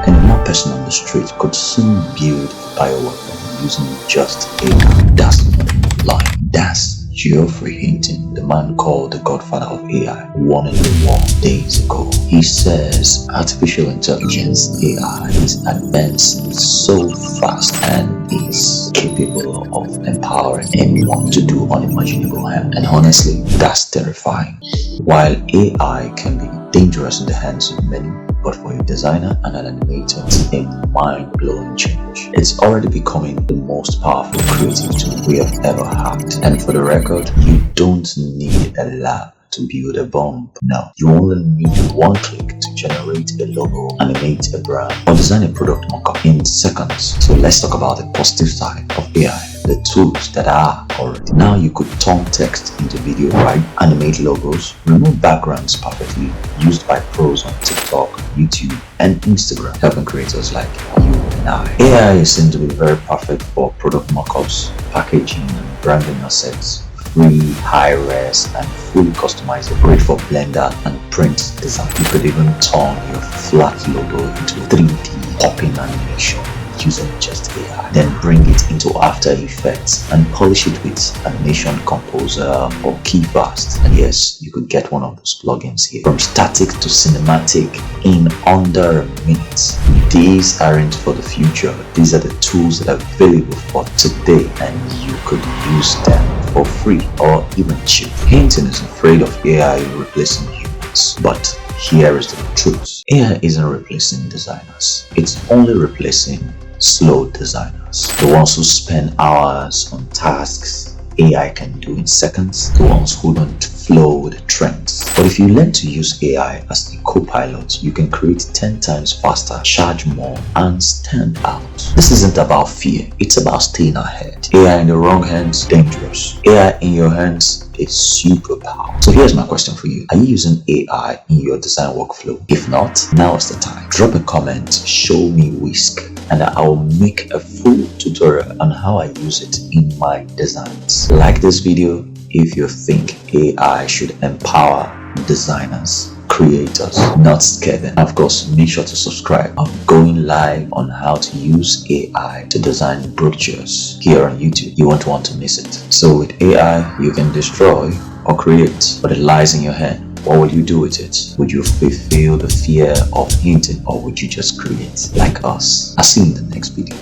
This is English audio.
and a more person on the street could soon build a bioweapon using just AI. That's not a lie. That's Geoffrey Hinton, the man called the godfather of AI, warning the world days ago. He says artificial intelligence, AI, is advancing so fast and is capable of empowering anyone to do unimaginable harm. And honestly, that's terrifying. While AI can be dangerous in the hands of many, but for a designer and an animator, it's a mind-blowing change. It's already becoming the most powerful creative tool we have ever had. And for the record, you don't need a lab to build a bomb. No, you only need one click to generate a logo, animate a brand, or design a product mockup in seconds. So let's talk about the positive side of AI. The tools that are already. Now you could turn text into video, right? Animate logos, remove backgrounds perfectly, used by pros on TikTok, YouTube, and Instagram, helping creators like you and I. AI is seen to be very perfect for product mockups, packaging, and branding assets. Free, high-res, and fully customizable. Great for Blender and print design. You could even turn your flat logo into 3D popping animation using just AI, then bring it into After Effects and polish it with Animation Composer or Keyfast. And yes, you could get one of those plugins here. From static to cinematic in under a minute. These aren't for the future. These are the tools that are available for today, and you could use them for free or even cheap. Hinton is afraid of AI replacing humans, but here is the truth. AI isn't replacing designers. It's only replacing slow designers. The ones who spend hours on tasks AI can do in seconds. The ones who don't flow with the trends. But if you learn to use AI as a co-pilot, you can create 10 times faster, charge more, and stand out. This isn't about fear. It's about staying ahead. AI in the wrong hands, dangerous. AI in your hands, is superpower. So here's my question for you. Are you using AI in your design workflow? If not, now is the time. Drop a comment, show me Whisk, and I'll make a full tutorial on how I use it in my designs. Like this video if you think AI should empower designers, creators, not scare them. And of course, make sure to subscribe. I'm going live on how to use AI to design brochures here on YouTube. You won't want to miss it. So with AI, you can destroy or create, but it lies in your hand. What would you do with it? Would you fulfill the fear of hinting, or would you just create like us? I'll see you in the next video.